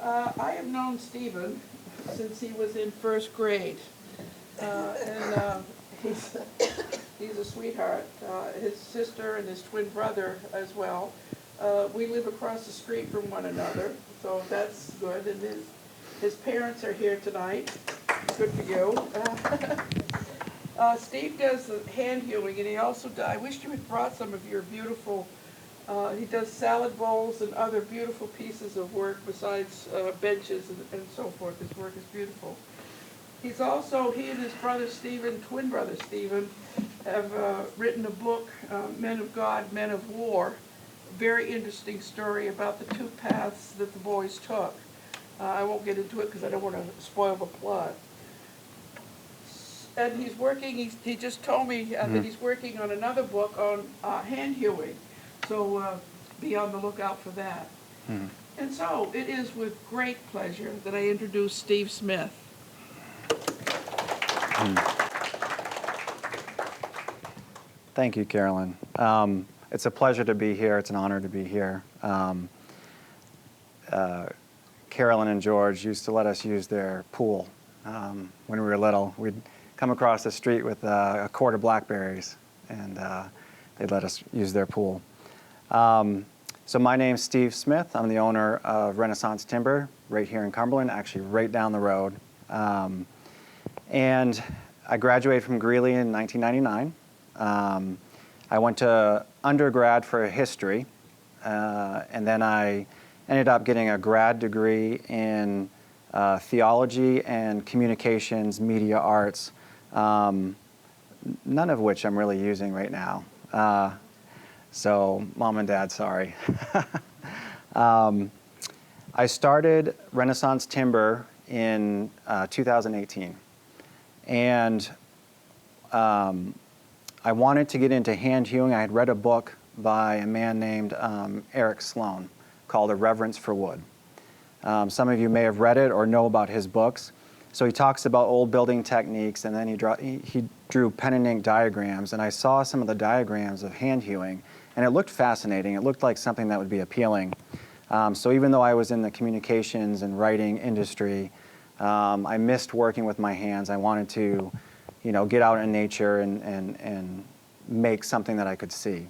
I have known Stephen since he was in first grade, and he's a sweetheart. His sister and his twin brother as well. We live across the street from one another, so that's good. And his parents are here tonight. Good for you. Steve does the hand hewing, and he also does, I wish you had brought some of your beautiful, he does salad bowls and other beautiful pieces of work besides benches and so forth. His work is beautiful. He's also, he and his brother Stephen, twin brother Stephen, have written a book, Men of God, Men of War. Very interesting story about the two paths that the boys took. I won't get into it because I don't want to spoil the plot. And he's working, he just told me that he's working on another book on hand hewing. So be on the lookout for that. And so it is with great pleasure that I introduce Steve Smith. Thank you, Carolyn. It's a pleasure to be here. It's an honor to be here. Carolyn and George used to let us use their pool when we were little. We'd come across the street with a quart of blackberries, and they'd let us use their pool. So my name's Steve Smith. I'm the owner of Renaissance Timber right here in Cumberland, actually right down the road. And I graduated from Greeley in 1999. I went to undergrad for history, and then I ended up getting a grad degree in theology and communications, media arts, none of which I'm really using right now. So Mom and Dad, sorry. I started Renaissance Timber in 2018. And I wanted to get into hand hewing. I had read a book by a man named Eric Sloan called A Reverence for Wood. Some of you may have read it or know about his books. So he talks about old building techniques, and then he drew pen and ink diagrams, and I saw some of the diagrams of hand hewing, and it looked fascinating. It looked like something that would be appealing. So even though I was in the communications and writing industry, I missed working with my hands. I wanted to, get out in nature and make something that I could see.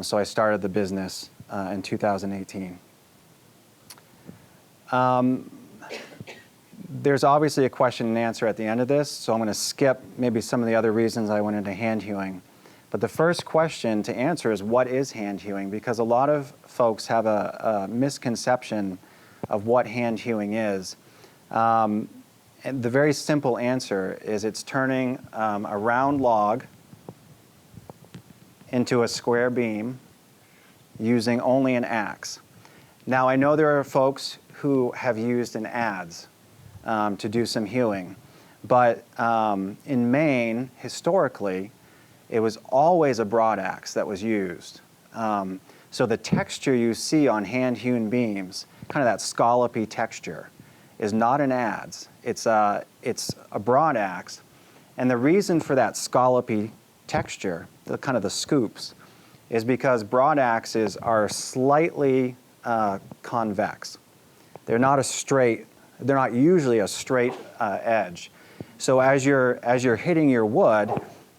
So I started the business in 2018. There's obviously a question and answer at the end of this, so I'm going to skip maybe some of the other reasons I went into hand hewing. But the first question to answer is, what is hand hewing? Because a lot of folks have a misconception of what hand hewing is. And the very simple answer is it's turning a round log into a square beam using only an axe. Now, I know there are folks who have used an adze to do some hewing, but in Maine, historically, it was always a broad axe that was used. So the texture you see on hand-hewn beams, kind of that scallopy texture, is not an adze. It's a broad axe, and the reason for that scallopy texture, kind of the scoops, is because broad axes are slightly convex. They're not usually a straight edge. So as you're hitting your wood,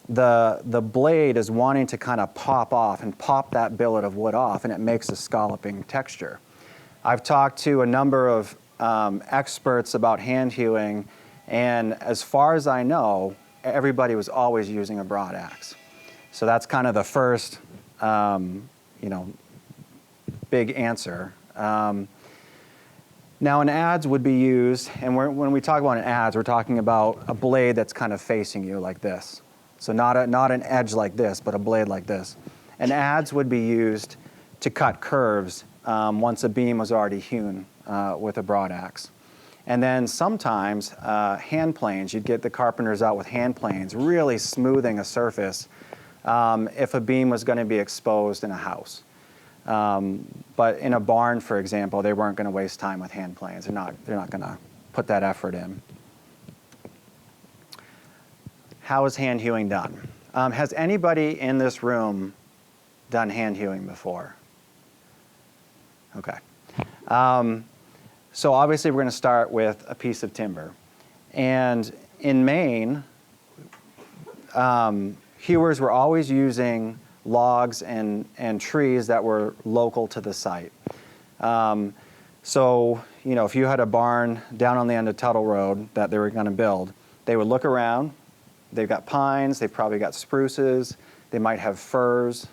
the blade is wanting to kind of pop off and pop that billet of wood off, and it makes a scalloping texture. I've talked to a number of experts about hand hewing, and as far as I know, everybody was always using a broad axe. So that's kind of the first, big answer. Now, an adze would be used, and when we talk about an adze, we're talking about a blade that's kind of facing you like this. So not an edge like this, but a blade like this. An adze would be used to cut curves once a beam was already hewn with a broad axe. And then sometimes hand planes, you'd get the carpenters out with hand planes, really smoothing a surface if a beam was going to be exposed in a house. But in a barn, for example, they weren't going to waste time with hand planes. They're not going to put that effort in. How is hand hewing done? Has anybody in this room done hand hewing before? Okay. So obviously we're going to start with a piece of timber. And in Maine, hewers were always using logs and trees that were local to the site. So, you know, if you had a barn down on the end of Tuttle Road that they were going to build, they would look around. They've got pines, they've probably got spruces, they might have firs,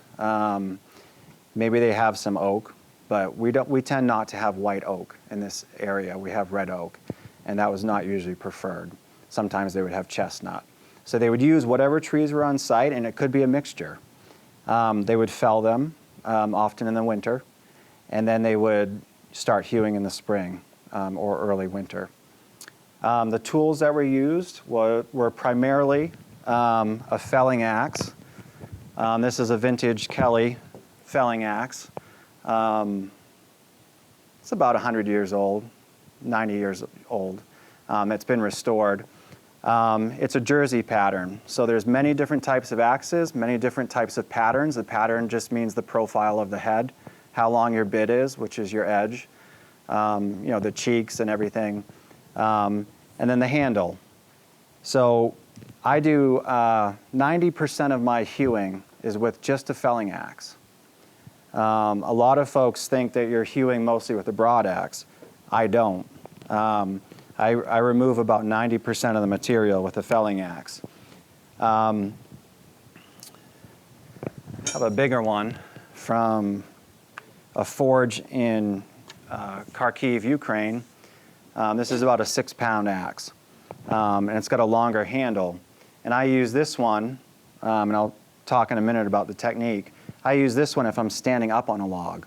maybe they have some oak, but we tend not to have white oak in this area. We have red oak, and that was not usually preferred. Sometimes they would have chestnut. So they would use whatever trees were on site, and it could be a mixture. They would fell them, often in the winter, and then they would start hewing in the spring or early winter. The tools that were used were primarily a felling axe. This is a vintage Kelly felling axe. It's about 100 years old, 90 years old. It's been restored. It's a jersey pattern. So there's many different types of axes, many different types of patterns. The pattern just means the profile of the head, how long your bit is, which is your edge, you know, the cheeks and everything, and then the handle. So I do 90% of my hewing is with just a felling axe. A lot of folks think that you're hewing mostly with a broad axe. I don't. I remove about 90% of the material with a felling axe. I have a bigger one from a forge in Kharkiv, Ukraine. This is about a 6-pound axe, and it's got a longer handle. And I use this one, and I'll talk in a minute about the technique. I use this one if I'm standing up on a log,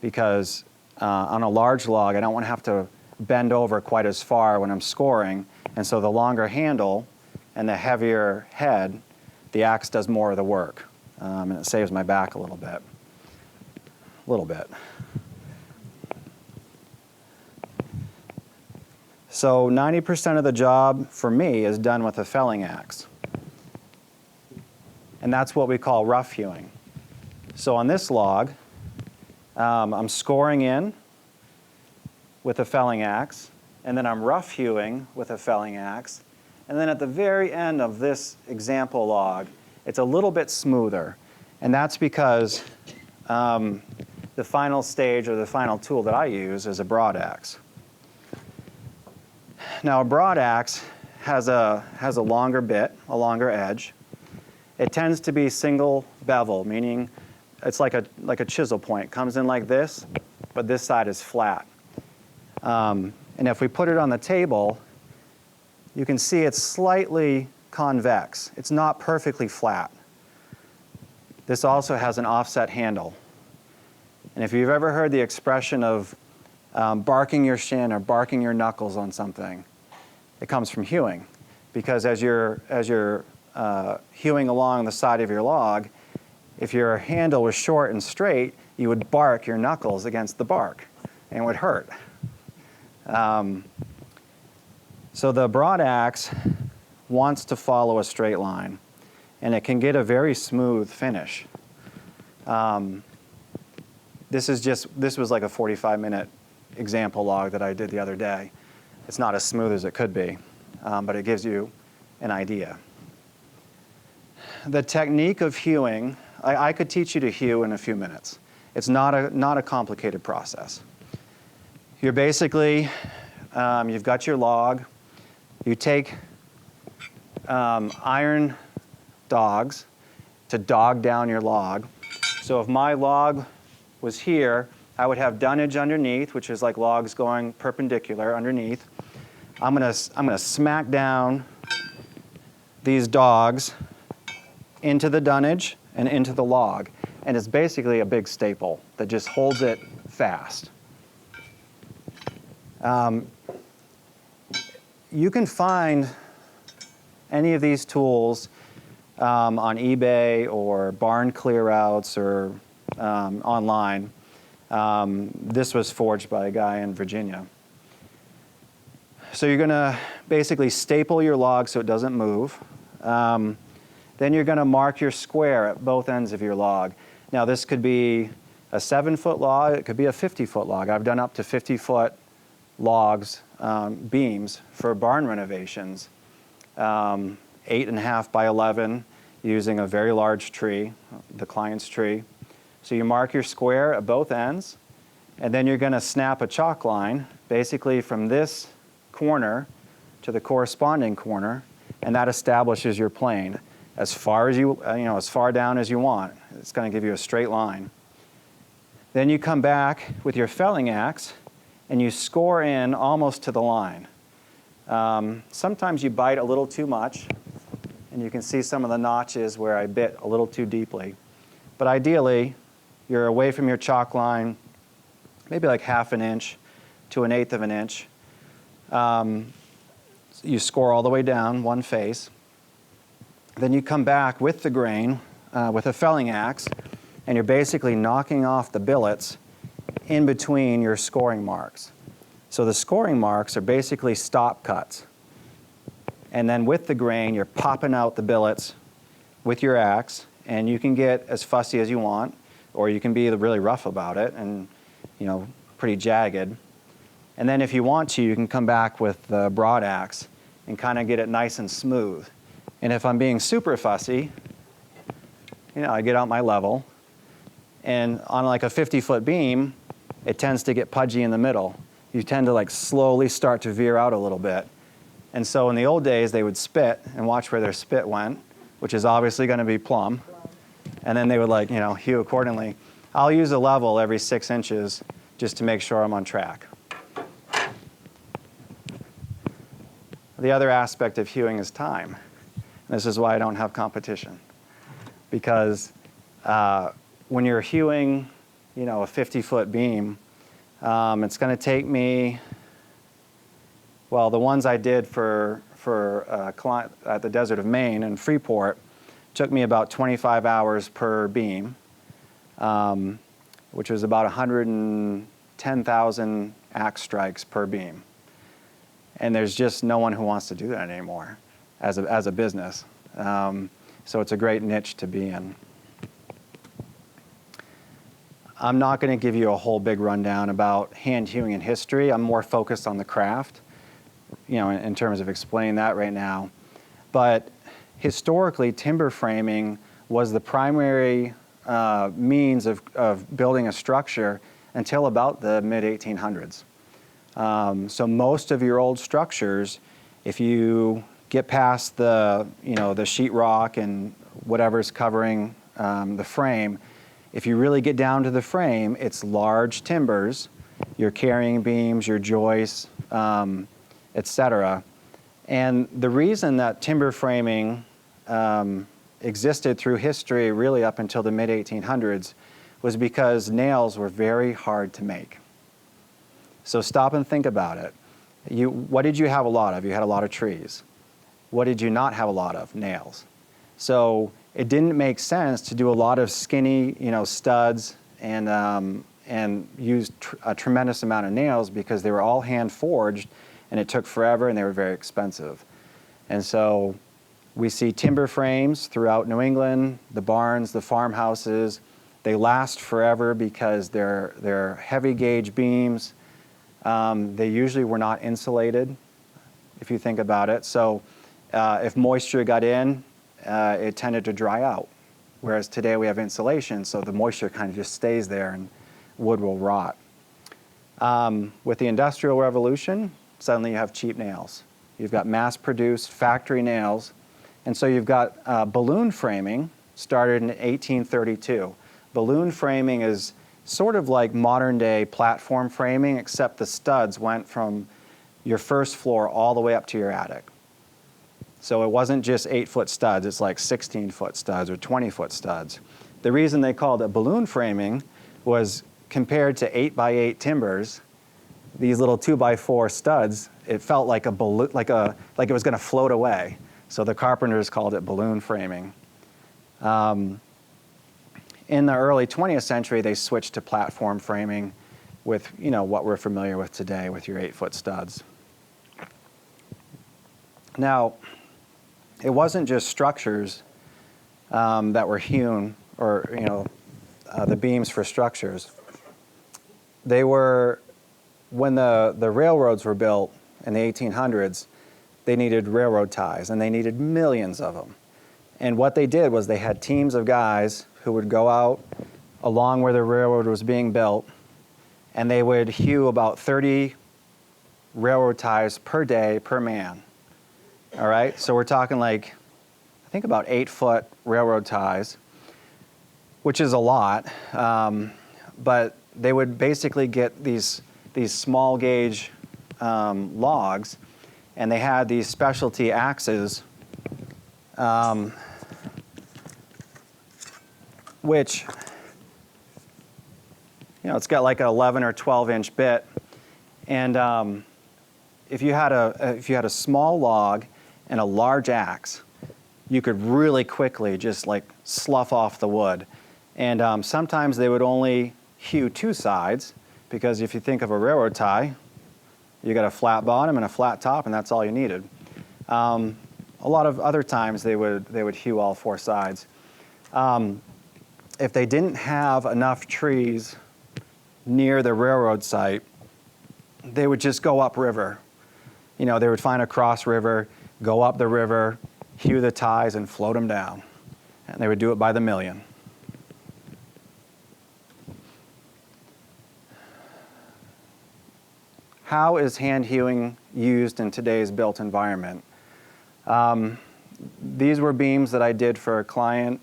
because on a large log, I don't want to have to bend over quite as far when I'm scoring, and so the longer handle and the heavier head, the axe does more of the work, and it saves my back a little bit. So 90% of the job for me is done with a felling axe, and that's what we call rough hewing. So on this log, I'm scoring in with a felling axe, and then I'm rough hewing with a felling axe, and then at the very end of this example log, it's a little bit smoother, and that's because the final stage or the final tool that I use is a broad axe. Now a broad axe has a longer bit, a longer edge. It tends to be single bevel, meaning it's like a chisel point. Comes in like this, but this side is flat. And if we put it on the table, you can see it's slightly convex. It's not perfectly flat. This also has an offset handle. And if you've ever heard the expression of barking your shin or barking your knuckles on something, it comes from hewing. Because as you're hewing along the side of your log, if your handle was short and straight, you would bark your knuckles against the bark, and it would hurt. So the broad axe wants to follow a straight line, and it can get a very smooth finish. This was like a 45-minute example log that I did the other day. It's not as smooth as it could be, but it gives you an idea. The technique of hewing, I could teach you to hew in a few minutes. It's not a complicated process. You're basically, you've got your log. You take iron dogs to dog down your log. So if my log was here, I would have dunnage underneath, which is like logs going perpendicular underneath. I'm gonna smack down these dogs into the dunnage and into the log. And it's basically a big staple that just holds it fast. You can find any of these tools on eBay or barn clearouts or online. This was forged by a guy in Virginia. So you're going to basically staple your log so it doesn't move. Then you're going to mark your square at both ends of your log. Now this could be a 7-foot log, it could be a 50-foot log. I've done up to 50-foot logs, beams for barn renovations, 8.5 by 11, using a very large tree, the client's tree. So you mark your square at both ends, and then you're going to snap a chalk line, basically from this corner to the corresponding corner, and that establishes your plane as far as as far down as you want. It's going to give you a straight line. Then you come back with your felling axe, and you score in almost to the line. Sometimes you bite a little too much, and you can see some of the notches where I bit a little too deeply. But ideally, you're away from your chalk line, maybe like 1/2 inch to 1/8 of an inch. You score all the way down, one face. Then you come back with the grain, with a felling axe, and you're basically knocking off the billets in between your scoring marks. So the scoring marks are basically stop cuts. And then with the grain, you're popping out the billets with your axe, and you can get as fussy as you want, or you can be really rough about it and, pretty jagged. And then if you want to, you can come back with the broad axe and kind of get it nice and smooth. And if I'm being super fussy, I get out my level, and on like a 50-foot beam, it tends to get pudgy in the middle. You tend to slowly start to veer out a little bit. And so in the old days, they would spit and watch where their spit went, which is obviously going to be plumb. And then they would hew accordingly. I'll use a level every 6 inches just to make sure I'm on track. The other aspect of hewing is time. This is why I don't have competition. Because when you're hewing, a 50-foot beam, it's going to take me, well, the ones I did for a client at the Desert of Maine in Freeport took me about 25 hours per beam, which was about 110,000 axe strikes per beam. And there's just no one who wants to do that anymore as a business. So it's a great niche to be in. I'm not going to give you a whole big rundown about hand hewing in history. I'm more focused on the craft, in terms of explaining that right now. But historically, timber framing was the primary means of building a structure until about the mid-1800s. So most of your old structures, if you get past the sheetrock and whatever's covering the frame, if you really get down to the frame, it's large timbers, your carrying beams, your joists, etc. And the reason that timber framing existed through history really up until the mid-1800s was because nails were very hard to make. So stop and think about it. What did you have a lot of? You had a lot of trees. What did you not have a lot of? Nails. So it didn't make sense to do a lot of skinny, studs and use a tremendous amount of nails because they were all hand forged, and it took forever, and they were very expensive. And so we see timber frames throughout New England, the barns, the farmhouses. They last forever because they're heavy gauge beams. They usually were not insulated, if you think about it. So if moisture got in, it tended to dry out. Whereas today we have insulation, so the moisture kind of just stays there and wood will rot. With the Industrial Revolution, suddenly you have cheap nails. You've got mass-produced factory nails. And so you've got balloon framing, started in 1832. Balloon framing is sort of like modern-day platform framing, except the studs went from your first floor all the way up to your attic. So it wasn't just 8-foot studs, it's like 16-foot studs or 20-foot studs. The reason they called it balloon framing was compared to 8x8 timbers, these little 2x4 studs, it felt like a balloon, like it was going to float away. So the carpenters called it balloon framing. In the early 20th century, they switched to platform framing with what we're familiar with today with your 8-foot studs. Now, it wasn't just structures that were hewn, or the beams for structures. They were when the railroads were built in the 1800s, they needed railroad ties, and they needed millions of them. And what they did was they had teams of guys who would go out along where the railroad was being built, and they would hew about 30 railroad ties per day per man. All right, so we're talking like, I think about 8-foot railroad ties, which is a lot, but they would basically get these small gauge logs, and they had these specialty axes, which, it's got like an 11 or 12-inch bit, and if you had a small log and a large axe, you could really quickly just like slough off the wood. And sometimes they would only hew 2 sides, because if you think of a railroad tie, you got a flat bottom and a flat top, and that's all you needed. A lot of other times they would hew all 4 sides. If they didn't have enough trees near the railroad site, they would just go upriver. They would find a cross river, go up the river, hew the ties, and float them down. And they would do it by the million. How is hand hewing used in today's built environment? These were beams that I did for a client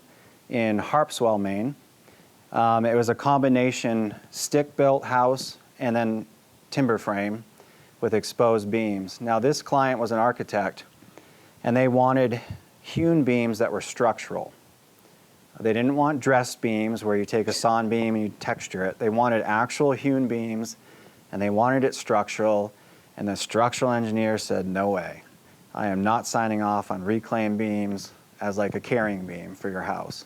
in Harpswell, Maine. It was a combination stick-built house and then timber frame with exposed beams. Now, this client was an architect, and they wanted hewn beams that were structural. They didn't want dressed beams where you take a sawn beam and you texture it. They wanted actual hewn beams, and they wanted it structural, and the structural engineer said, no way. I am not signing off on reclaimed beams as like a carrying beam for your house.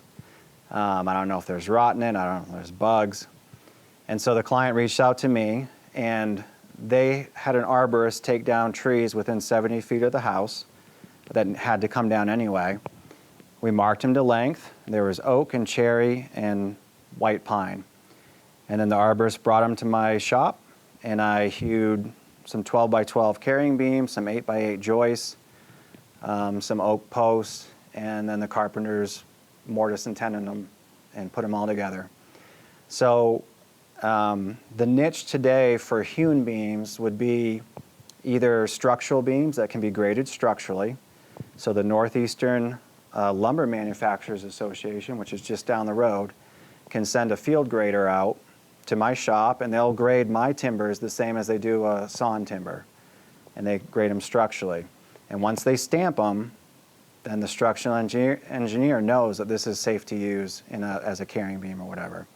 I don't know if there's rot in it, I don't know if there's bugs. And so the client reached out to me, and they had an arborist take down trees within 70 feet of the house that had to come down anyway. We marked them to length. There was oak and cherry and white pine. And then the arborist brought them to my shop, and I hewed some 12 by 12 carrying beams, some 8 by 8 joists, some oak posts, and then the carpenters mortise and tenon them and put them all together. So the niche today for hewn beams would be either structural beams that can be graded structurally. So the Northeastern Lumber Manufacturers Association, which is just down the road, can send a field grader out to my shop, and they'll grade my timbers the same as they do a sawn timber, and they grade them structurally. And once they stamp them, then the structural engineer knows that this is safe to use as a carrying beam or whatever.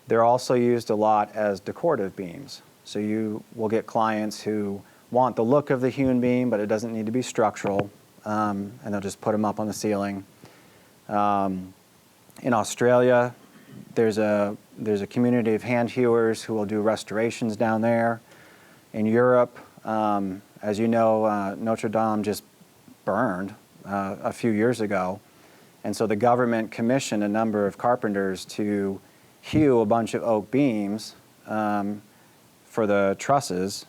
They're also used a lot as decorative beams. So you will get clients who want the look of the hewn beam, but it doesn't need to be structural, and they'll just put them up on the ceiling. In Australia, there's a community of hand hewers who will do restorations down there. In Europe, as you know, Notre Dame just burned a few years ago, and so the government commissioned a number of carpenters to hew a bunch of oak beams for the trusses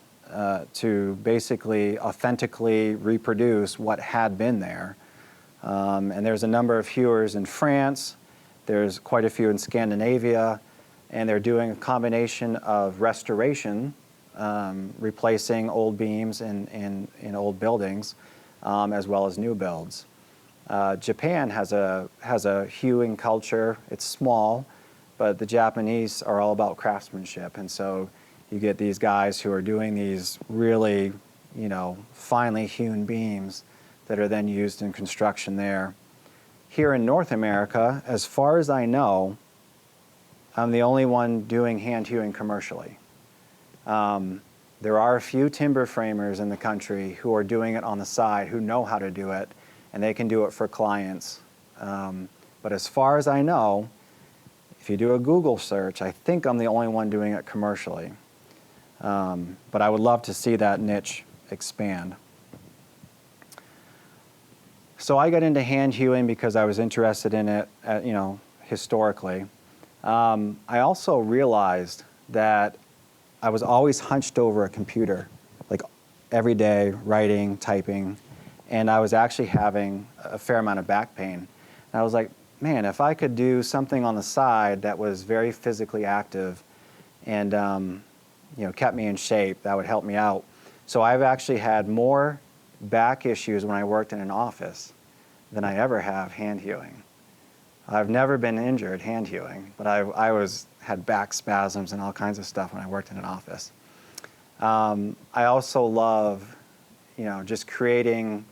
to basically authentically reproduce what had been there. And there's a number of hewers in France. There's quite a few in Scandinavia, and they're doing a combination of restoration, replacing old beams in old buildings, as well as new builds. Japan has a hewing culture. It's small, but the Japanese are all about craftsmanship, and so you get these guys who are doing these really, finely hewn beams that are then used in construction there. Here in North America, as far as I know, I'm the only one doing hand hewing commercially. There are a few timber framers in the country who are doing it on the side, who know how to do it, and they can do it for clients. But as far as I know, if you do a Google search, I think I'm the only one doing it commercially. But I would love to see that niche expand. So I got into hand hewing because I was interested in it, historically. I also realized that I was always hunched over a computer, like every day, writing, typing, and I was actually having a fair amount of back pain. And I was like, man, if I could do something on the side that was very physically active and kept me in shape, that would help me out. So I've actually had more back issues when I worked in an office than I ever have hand-hewing. I've never been injured hand-hewing, but I had back spasms and all kinds of stuff when I worked in an office. I also love, just creating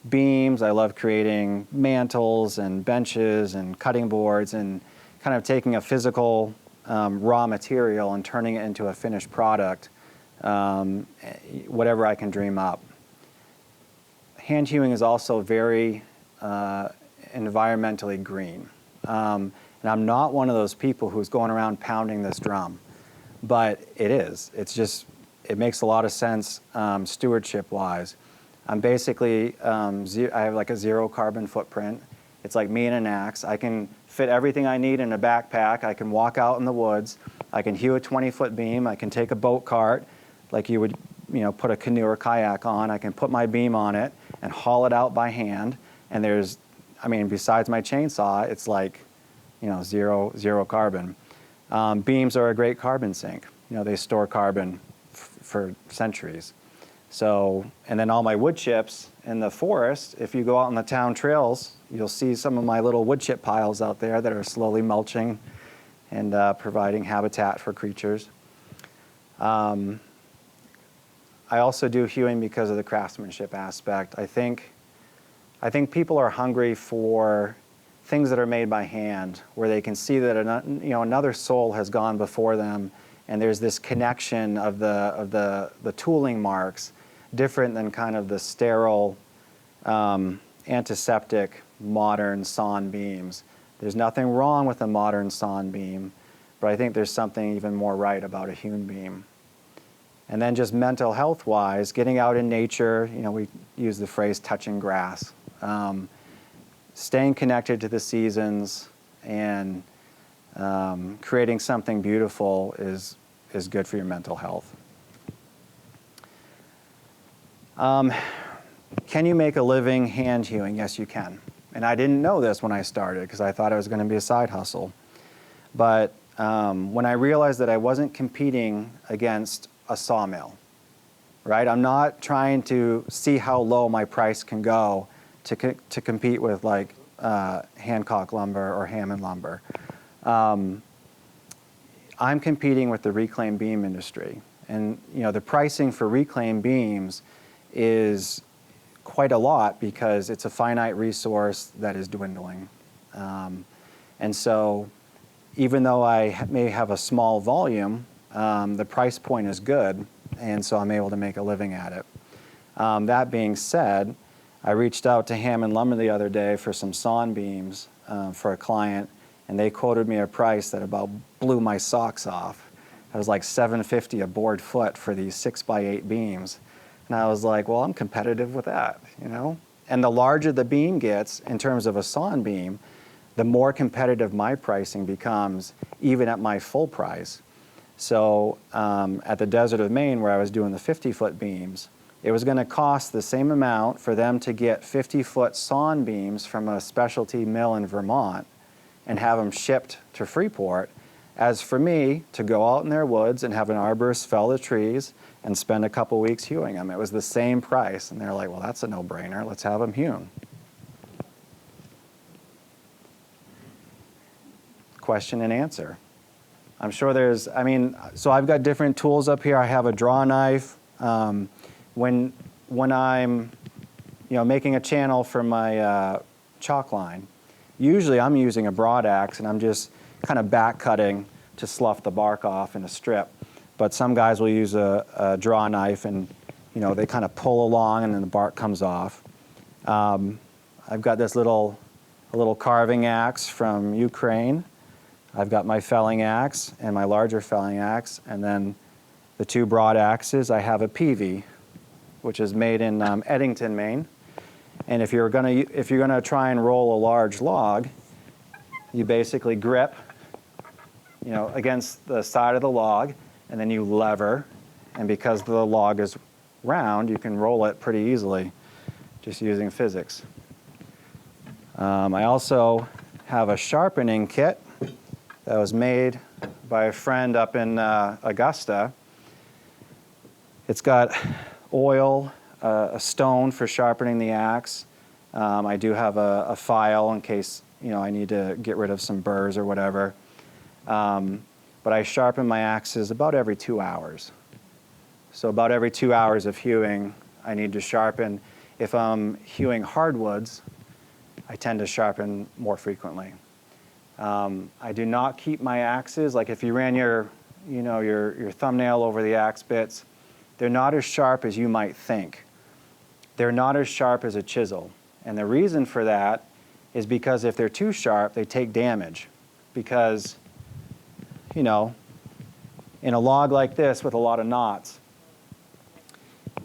beams. I love creating mantles and benches and cutting boards and kind of taking a physical raw material and turning it into a finished product, whatever I can dream up. Hand-hewing is also very environmentally green. And I'm not one of those people who's going around pounding this drum, but it is. It makes a lot of sense stewardship-wise. I'm basically, I have like a 0 carbon footprint. It's like me and an axe. I can fit everything I need in a backpack. I can walk out in the woods. I can hew a 20-foot beam. I can take a boat cart like you would put a canoe or kayak on. I can put my beam on it and haul it out by hand. And besides my chainsaw, it's like, zero carbon. Beams are a great carbon sink. They store carbon for centuries. So, and then all my wood chips in the forest, if you go out on the town trails, you'll see some of my little wood chip piles out there that are slowly mulching and providing habitat for creatures. I also do hewing because of the craftsmanship aspect. I think people are hungry for things that are made by hand, where they can see that another soul has gone before them, and there's this connection of the tooling marks, different than kind of the sterile, antiseptic, modern sawn beams. There's nothing wrong with a modern sawn beam, but I think there's something even more right about a hewn beam. And then just mental health-wise, getting out in nature, we use the phrase touching grass. Staying connected to the seasons and creating something beautiful is good for your mental health. Can you make a living hand hewing? Yes, you can. And I didn't know this when I started because I thought it was going to be a side hustle. But when I realized that I wasn't competing against a sawmill, right? I'm not trying to see how low my price can go to compete with like Hancock lumber or Hammond lumber. I'm competing with the reclaimed beam industry. And the pricing for reclaimed beams is quite a lot because it's a finite resource that is dwindling. And so even though I may have a small volume, the price point is good, and so I'm able to make a living at it. That being said, I reached out to Hammond Lumber the other day for some sawn beams for a client, and they quoted me a price that about blew my socks off. It was like $750 a board foot for these 6x8 beams. And I was like, well, I'm competitive with that, And the larger the beam gets in terms of a sawn beam, the more competitive my pricing becomes, even at my full price. So at the Desert of Maine, where I was doing the 50-foot beams, it was going to cost the same amount for them to get 50-foot sawn beams from a specialty mill in Vermont and have them shipped to Freeport, as for me to go out in their woods and have an arborist fell the trees and spend a couple weeks hewing them. It was the same price. And they're like, well, that's a no-brainer. Let's have them hewn. Question and answer. I'm sure so I've got different tools up here. I have a draw knife. When I'm, making a channel for my chalk line, usually I'm using a broad axe and I'm just kind of back cutting to slough the bark off in a strip. But some guys will use a draw knife and, they kind of pull along and then the bark comes off. I've got this little carving axe from Ukraine. I've got my felling axe and my larger felling axe, and then the two broad axes. I have a peavey, which is made in Eddington, Maine. And if you're gonna try and roll a large log, you basically grip, against the side of the log, and then you lever, and because the log is round, you can roll it pretty easily just using physics. I also have a sharpening kit that was made by a friend up in Augusta. It's got oil, a stone for sharpening the axe. I do have a file in case I need to get rid of some burrs or whatever. But I sharpen my axes about every 2 hours. So about every 2 hours of hewing, I need to sharpen. If I'm hewing hardwoods, I tend to sharpen more frequently. I do not keep my axes, like if you ran your thumbnail over the axe bits, they're not as sharp as you might think. They're not as sharp as a chisel. And the reason for that is because if they're too sharp, they take damage. Because, in a log like this with a lot of knots,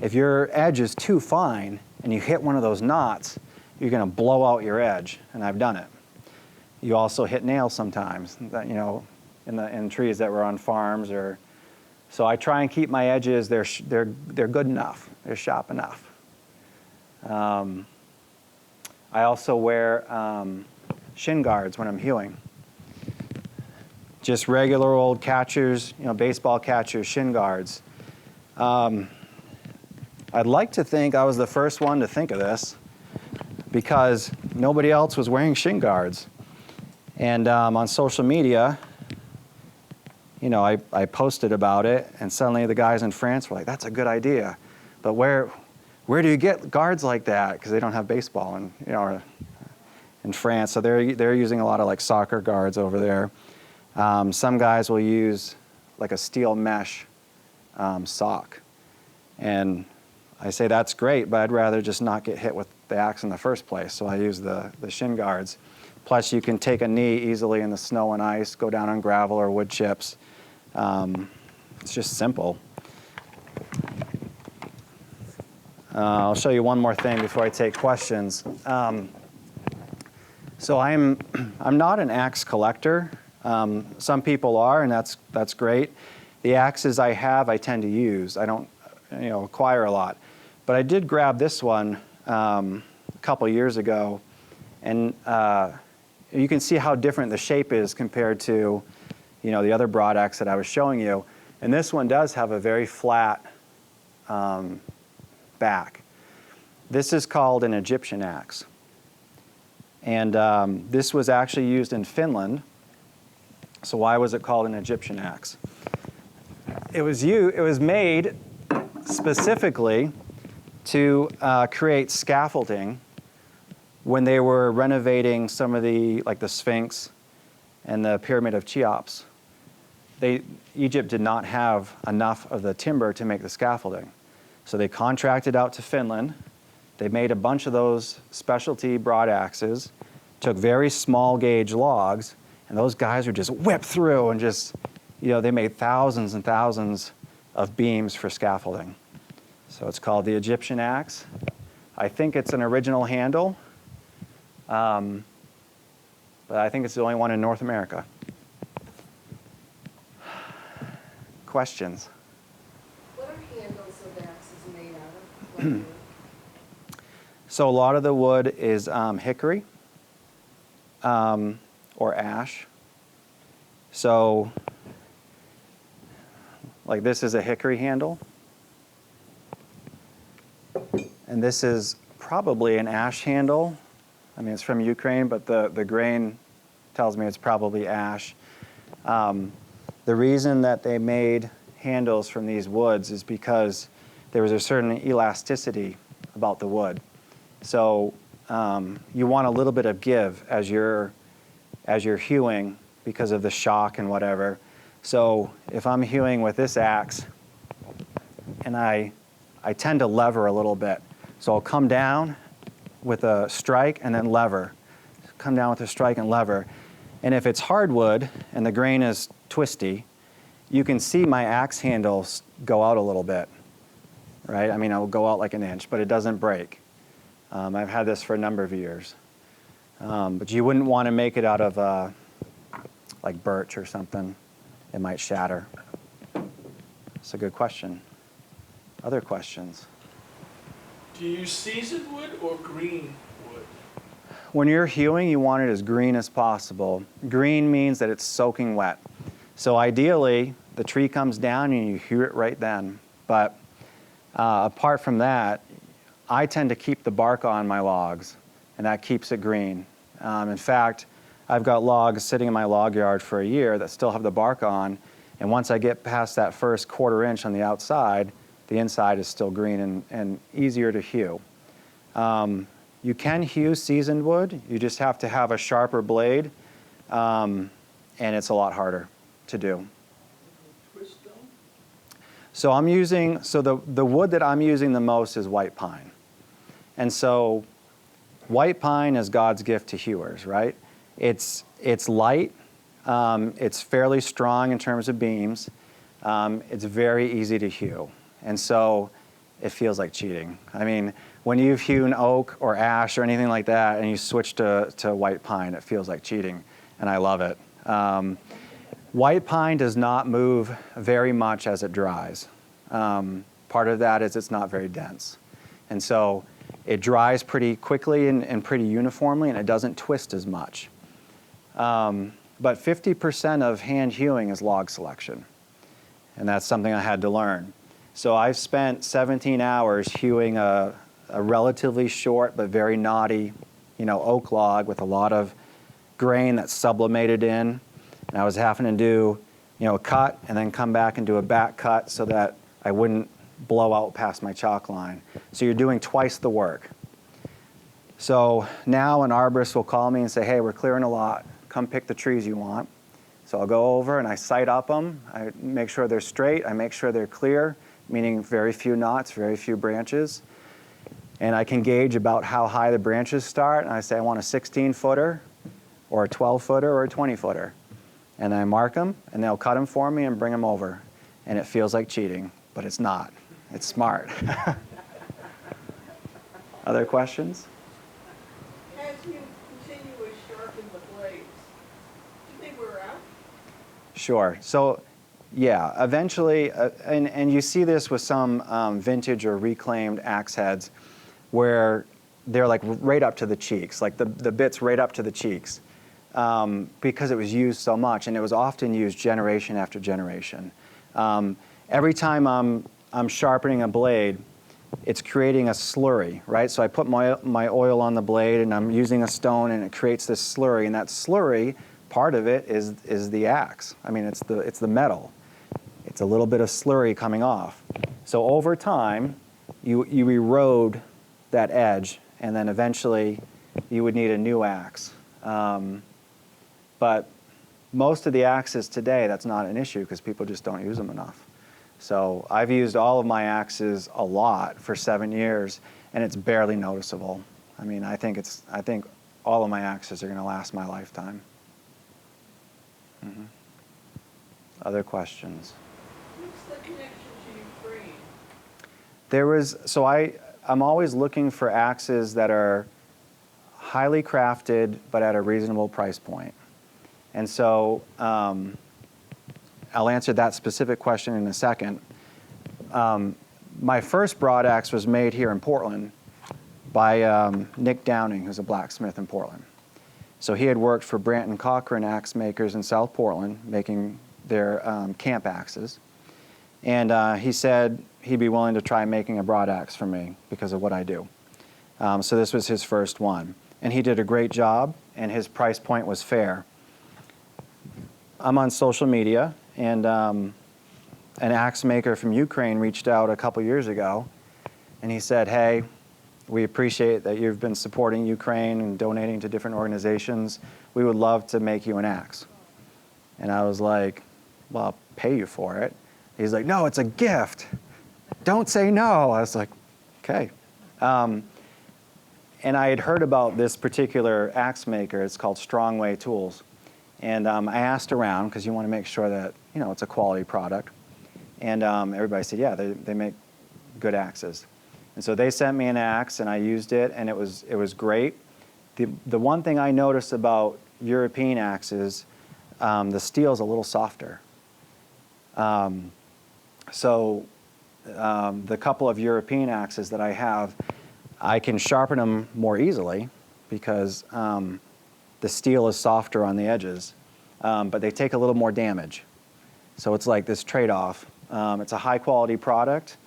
if your edge is too fine and you hit one of those knots, you're going to blow out your edge, and I've done it. You also hit nails sometimes, in trees that were on farms, so I try and keep my edges. They're good enough. They're sharp enough. I also wear shin guards when I'm hewing. Just regular old catchers, baseball catchers, shin guards. I'd like to think I was the first one to think of this because nobody else was wearing shin guards. And on social media, I posted about it, and suddenly the guys in France were like, "That's a good idea, but where do you get guards like that?" Because they don't have baseball in France, so they're using a lot of like soccer guards over there. Some guys will use like a steel mesh sock, and I say that's great, but I'd rather just not get hit with the axe in the first place, so I use the shin guards. Plus, you can take a knee easily in the snow and ice, go down on gravel or wood chips. It's just simple. I'll show you one more thing before I take questions. So I'm not an axe collector. Some people are, and that's great. The axes I have, I tend to use. I don't, acquire a lot. But I did grab this one a couple years ago, and you can see how different the shape is compared to, the other broad axe that I was showing you. And this one does have a very flat back. This is called an Egyptian axe. And this was actually used in Finland. So why was it called an Egyptian axe? It was made specifically to create scaffolding when they were renovating some of the Sphinx and the Pyramid of Cheops. Egypt did not have enough of the timber to make the scaffolding. So they contracted out to Finland. They made a bunch of those specialty broad axes, took very small gauge logs, and those guys would just whip through and they made thousands and thousands of beams for scaffolding. So it's called the Egyptian axe. I think it's an original handle, but I think it's the only one in North America. Questions? What are handles of axes made out of? So a lot of the wood is hickory or ash. So like this is a hickory handle. And this is probably an ash handle. I mean, it's from Ukraine, but the grain tells me it's probably ash. The reason that they made handles from these woods is because there was a certain elasticity about the wood. So you want a little bit of give as you're hewing because of the shock and whatever. So if I'm hewing with this axe, and I tend to lever a little bit. So I'll come down with a strike and then lever. Come down with a strike and lever. And if it's hardwood and the grain is twisty, you can see my axe handles go out a little bit, right? I mean, it'll go out like an inch, but it doesn't break. I've had this for a number of years. But you wouldn't want to make it out of like birch or something. It might shatter. That's a good question. Other questions? Do you use seasoned wood or green wood? When you're hewing, you want it as green as possible. Green means that it's soaking wet. So ideally, the tree comes down and you hew it right then. But apart from that, I tend to keep the bark on my logs, and that keeps it green. In fact, I've got logs sitting in my log yard for a year that still have the bark on, and once I get past that first quarter-inch on the outside, the inside is still green and easier to hew. You can hew seasoned wood, you just have to have a sharper blade, and it's a lot harder to do. Twist stone? So the wood that I'm using the most is white pine. And so white pine is God's gift to hewers, right? It's light, it's fairly strong in terms of beams, it's very easy to hew. And so it feels like cheating. I mean, when you've hewn oak or ash or anything like that and you switch to white pine, it feels like cheating, and I love it. White pine does not move very much as it dries. Part of that is it's not very dense. And so it dries pretty quickly and pretty uniformly, and it doesn't twist as much. But 50% of hand hewing is log selection, and that's something I had to learn. So I've spent 17 hours hewing a relatively short but very knotty, oak log with a lot of grain that's sublimated in. And I was having to do, a cut and then come back and do a back cut so that I wouldn't blow out past my chalk line. So you're doing twice the work. So now an arborist will call me and say, hey, we're clearing a lot. Come pick the trees you want. So I'll go over and I sight up them. I make sure they're straight. I make sure they're clear, meaning very few knots, very few branches. And I can gauge about how high the branches start. And I say I want a 16-footer or a 12-footer or a 20-footer. And I mark them, and they'll cut them for me and bring them over. And it feels like cheating, but it's not. It's smart. Other questions? As you continue to sharpen the blades, do they wear out? Sure. So, yeah, eventually, and you see this with some vintage or reclaimed axe heads where they're like right up to the cheeks, like the bit's right up to the cheeks. Because it was used so much, and it was often used generation after generation. Every time I'm sharpening a blade, it's creating a slurry, right? So I put my oil on the blade, and I'm using a stone, and it creates this slurry. And that slurry, part of it is the axe. I mean, it's the metal. It's a little bit of slurry coming off. So over time, you erode that edge, and then eventually you would need a new axe. But most of the axes today, that's not an issue because people just don't use them enough. So I've used all of my axes a lot for 7 years, and it's barely noticeable. I mean, I think all of my axes are going to last my lifetime. Mm-hmm. Other questions? What's the connection to Ukraine? I'm always looking for axes that are highly crafted but at a reasonable price point. And so I'll answer that specific question in a second. My first broad axe was made here in Portland by Nick Downing, who's a blacksmith in Portland. So he had worked for Branton Cochran axe makers in South Portland, making their camp axes. And he said he'd be willing to try making a broad axe for me because of what I do. So this was his first one. And he did a great job, and his price point was fair. I'm on social media, and an axe maker from Ukraine reached out a couple years ago, and he said, hey, we appreciate that you've been supporting Ukraine and donating to different organizations. We would love to make you an axe. And I was like, well, I'll pay you for it. He's like, no, it's a gift. Don't say no. I was like, okay. And I had heard about this particular axe maker. It's called Strongway Tools. And I asked around because you want to make sure that it's a quality product. And everybody said, yeah, they make good axes. And so they sent me an axe, and I used it, and it was great. The one thing I noticed about European axes, the steel's a little softer. So the couple of European axes that I have, I can sharpen them more easily because the steel is softer on the edges, but they take a little more damage. So it's like this trade-off. It's a high-quality product,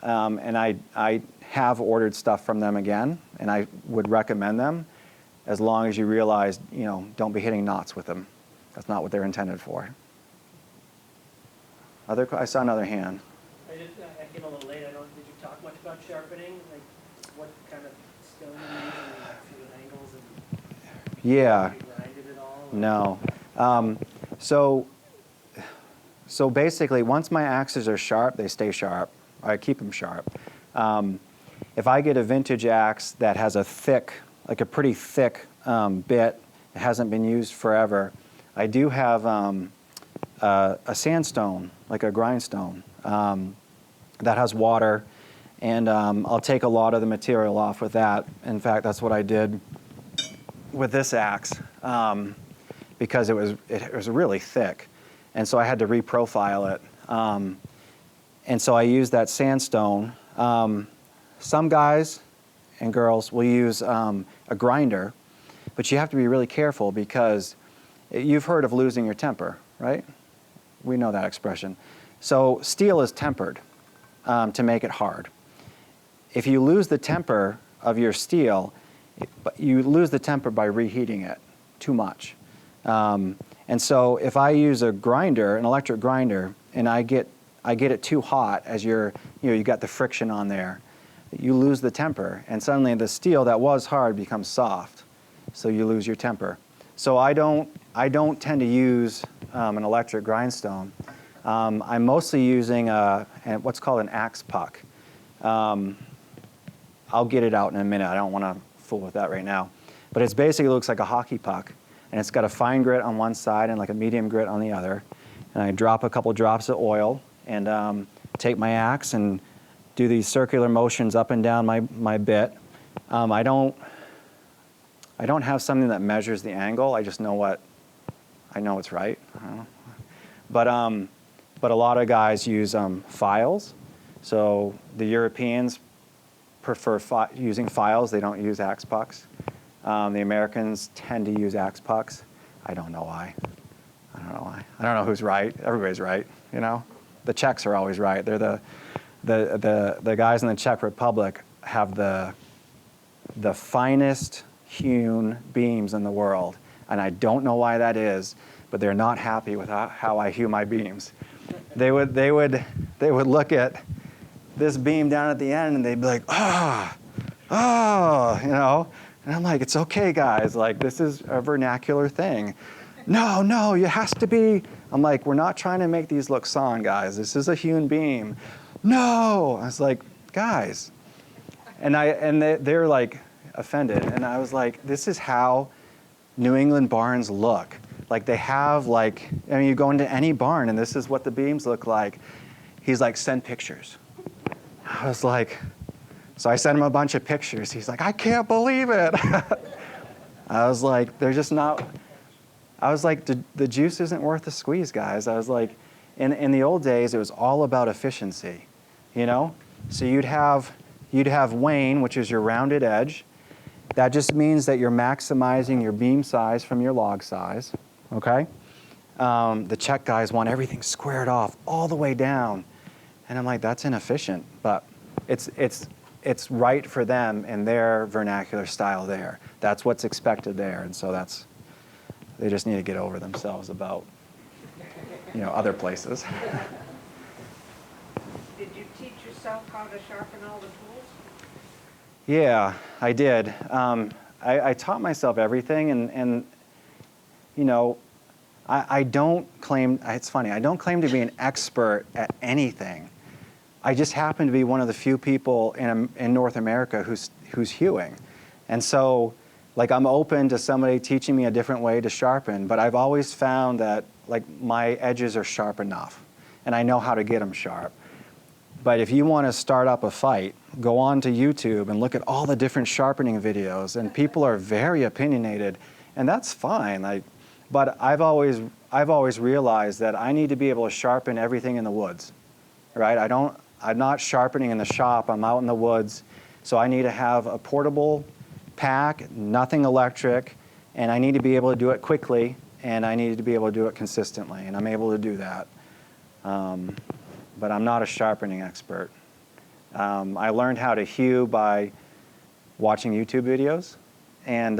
and I have ordered stuff from them again, and I would recommend them as long as you realize, you know, don't be hitting knots with them. That's not what they're intended for. I saw another hand. I came a little late. Did you talk much about sharpening? Like what kind of stone you use and like fluid angles and Yeah. have you grinded it all? No. So basically, once my axes are sharp, they stay sharp. I keep them sharp. If I get a vintage axe that has a thick, like a pretty thick bit, it hasn't been used forever, I do have a sandstone, like a grindstone, that has water, and I'll take a lot of the material off with that. In fact, that's what I did with this axe because it was really thick, and so I had to reprofile it. And so I used that sandstone. Some guys and girls will use a grinder, but you have to be really careful because you've heard of losing your temper, right? We know that expression. So steel is tempered to make it hard. If you lose the temper of your steel, you lose the temper by reheating it too much. And so if I use a grinder, an electric grinder, and I get it too hot as you got the friction on there, you lose the temper, and suddenly the steel that was hard becomes soft, so you lose your temper. So I don't tend to use an electric grindstone. I'm mostly using what's called an axe puck. I'll get it out in a minute. I don't want to fool with that right now. But it basically looks like a hockey puck, and it's got a fine grit on one side and like a medium grit on the other. And I drop a couple drops of oil and take my axe and do these circular motions up and down my bit. I don't have something that measures the angle. I just know I know it's right. I don't know. But a lot of guys use files. So the Europeans prefer using files. They don't use axe pucks. The Americans tend to use axe pucks. I don't know why. I don't know who's right. Everybody's right, you know. The Czechs are always right. They're the guys in the Czech Republic have the finest hewn beams in the world, and I don't know why that is, but they're not happy with how I hew my beams. They would look at this beam down at the end and they'd be like, you know, and I'm like, it's okay, guys, like this is a vernacular thing. No, it has to be. I'm like, we're not trying to make these look sawn, guys. This is a hewn beam. No, I was like, guys, and they're like offended, and I was like, this is how New England barns look. Like they have you go into any barn and this is what the beams look like. He's like, send pictures. I was like, so I sent him a bunch of pictures. He's like, I can't believe it. I was like, they're just not. I was like, the juice isn't worth the squeeze, guys. I was like, in the old days, it was all about efficiency, you know? So you'd have wane, which is your rounded edge. That just means that you're maximizing your beam size from your log size, okay? The Czech guys want everything squared off all the way down. And I'm like, that's inefficient, but it's right for them in their vernacular style there. That's what's expected there, and so they just need to get over themselves about, other places. Did you teach yourself how to sharpen all the tools? Yeah, I did. I taught myself everything, and I don't claim, it's funny, I don't claim to be an expert at anything. I just happen to be one of the few people in North America who's hewing. And so, I'm open to somebody teaching me a different way to sharpen, but I've always found that, my edges are sharp enough, and I know how to get them sharp. But if you want to start up a fight, go on to YouTube and look at all the different sharpening videos, and people are very opinionated, and that's fine. But I've always realized that I need to be able to sharpen everything in the woods. right? I'm not sharpening in the shop, I'm out in the woods. So I need to have a portable pack, nothing electric, and I need to be able to do it quickly, and I need to be able to do it consistently, and I'm able to do that. But I'm not a sharpening expert. I learned how to hew by watching YouTube videos and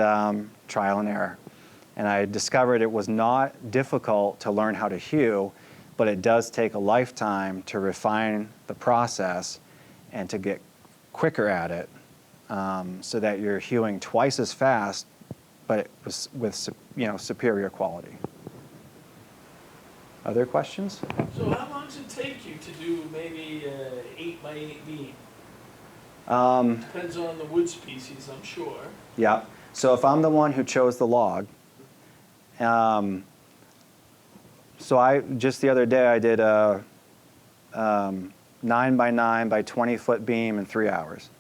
trial and error. And I discovered it was not difficult to learn how to hew, but it does take a lifetime to refine the process and to get quicker at it, so that you're hewing twice as fast, but with superior quality. Other questions? So how long does it take you to do maybe an 8x8 beam? Depends on the wood species, I'm sure. Yeah. So if I'm the one who chose the log, so I just the other day I did a 9x9 by 20 foot beam in 3 hours,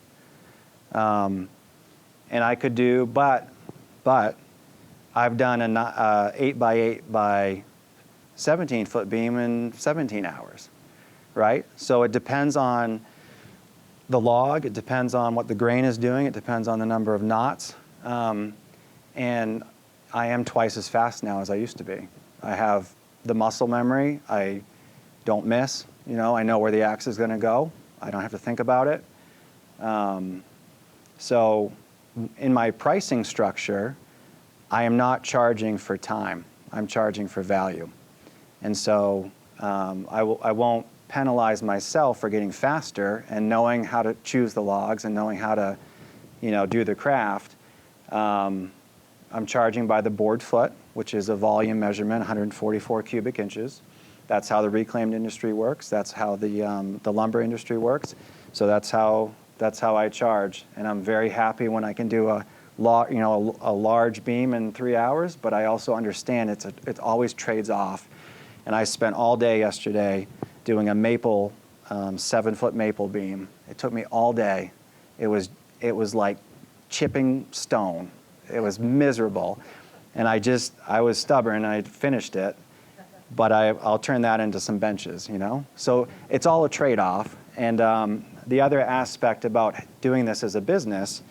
and I could do, but I've done an 8x8 by 17 foot beam in 17 hours, right? So it depends on the log, it depends on what the grain is doing, it depends on the number of knots, and I am twice as fast now as I used to be. I have the muscle memory, I don't miss, I know where the axe is going to go, I don't have to think about it. So in my pricing structure, I am not charging for time, I'm charging for value. And so I won't penalize myself for getting faster and knowing how to choose the logs and knowing how to, do the craft. I'm charging by the board foot, which is a volume measurement, 144 cubic inches. That's how the reclaimed industry works. That's how the lumber industry works. So that's how I charge. And I'm very happy when I can do a large beam in 3 hours. But I also understand it always trades off. And I spent all day yesterday doing a maple, 7-foot maple beam. It took me all day. It was like chipping stone. It was miserable. And I was stubborn, and I finished it. But I'll turn that into some benches, So it's all a trade-off. And the other aspect about doing this as a business,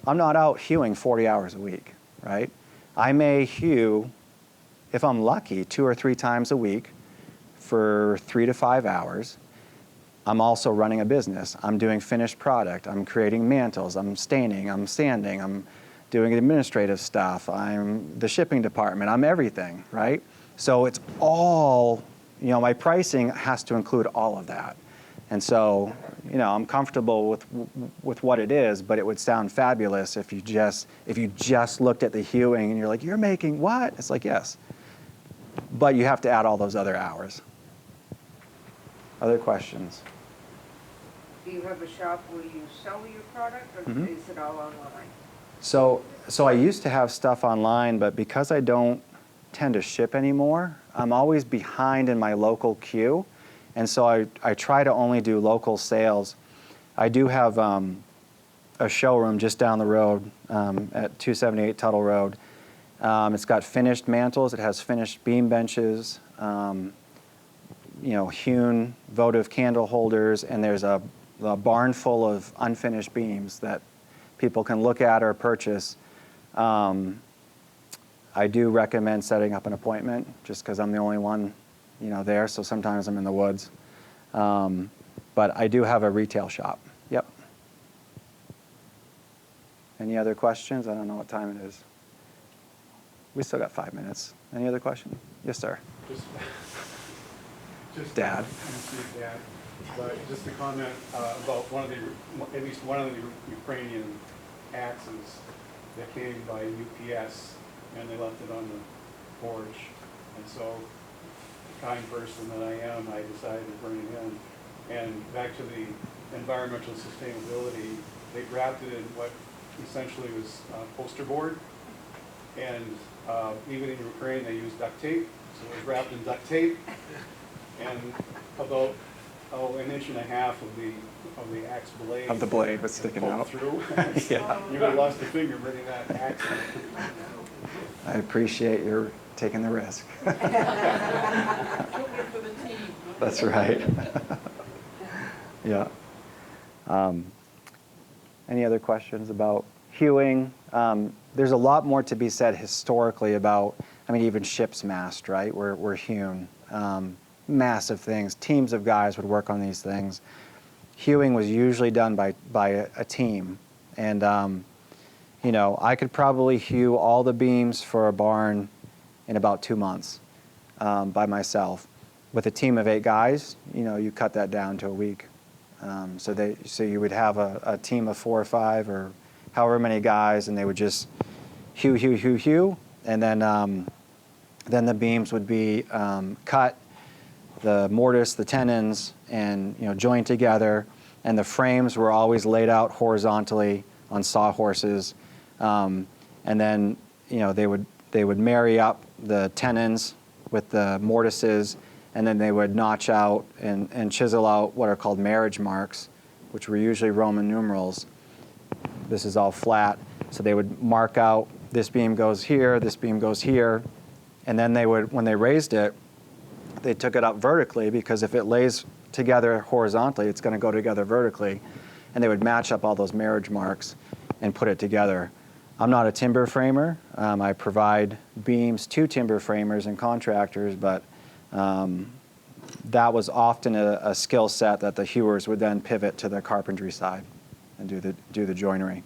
I'm not out hewing 40 hours a week, right? I may hew, if I'm lucky, 2 or 3 times a week for 3 to 5 hours. I'm also running a business. I'm doing finished product. I'm creating mantles. I'm staining. I'm sanding. I'm doing administrative stuff. I'm the shipping department. I'm everything, right? So it's all, my pricing has to include all of that. And so, I'm comfortable with what it is, but it would sound fabulous if you just looked at the hewing and you're like, you're making what? It's like, yes. But you have to add all those other hours. Other questions? Do you have a shop where you sell your product, or is it all online? So I used to have stuff online, but because I don't tend to ship anymore, I'm always behind in my local queue. And so I try to only do local sales. I do have a showroom just down the road at 278 Tuttle Road. It's got finished mantles. It has finished beam benches, hewn votive candle holders, and there's a barn full of unfinished beams that people can look at or purchase. I do recommend setting up an appointment just because I'm the only one, there. So sometimes I'm in the woods. But I do have a retail shop. Yep. Any other questions? I don't know what time it is. We still got 5 minutes. Any other question? Yes, sir. Just Dad. Dad. But just to comment about at least one of the Ukrainian axes that came by UPS, and they left it on the porch. And so, the kind person that I am, I decided to bring it in. And back to the environmental sustainability, they wrapped it in what essentially was poster board. And even in Ukraine, they use duct tape. So it was wrapped in duct tape. And about an inch and a half of the axe blade. Of the blade was sticking out. Through. Yeah. You would have lost a finger bringing that axe in. I appreciate your taking the risk. Took it for the team. That's right. Yeah. Any other questions about hewing? There's a lot more to be said historically about, I mean, even ship's mast, right? Were hewn. Massive things. Teams of guys would work on these things. Hewing was usually done by a team. And, you know, I could probably hew all the beams for a barn in about 2 months by myself. With a team of 8 guys, you know, you cut that down to a week. So you would have a team of 4 or 5 or however many guys, and they would just hew, and then the beams would be cut, the mortise, the tenons, and joined together, and the frames were always laid out horizontally on sawhorses, and then they would marry up the tenons with the mortises, and then they would notch out and chisel out what are called marriage marks, which were usually Roman numerals. This is all flat, so they would mark out this beam goes here, this beam goes here, and then they would, when they raised it, they took it up vertically, because if it lays together horizontally, it's going to go together vertically, and they would match up all those marriage marks and put it together. I'm not a timber framer. I provide beams to timber framers and contractors, but that was often a skill set that the hewers would then pivot to the carpentry side and do the joinery.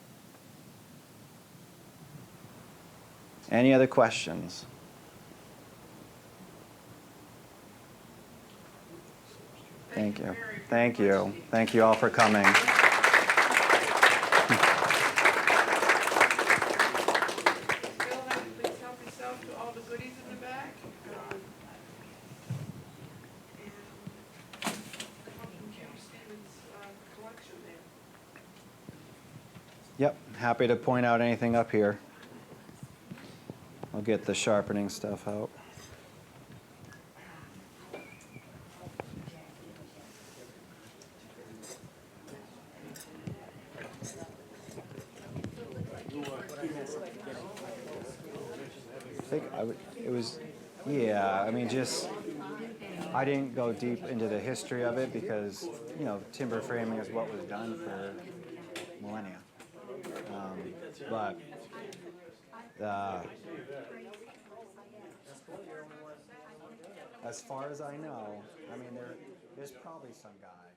Any other questions? Thank you. Thank you. Thank you all for coming. Please help yourself to all the goodies in the back. And come from Jim Stevens' collection there. Yep, happy to point out anything up here. I'll get the sharpening stuff out. It was, yeah, I mean, just, I didn't go deep into the history of it because, timber framing is what was done for millennia. But as far as I know, I mean, there's probably some guy.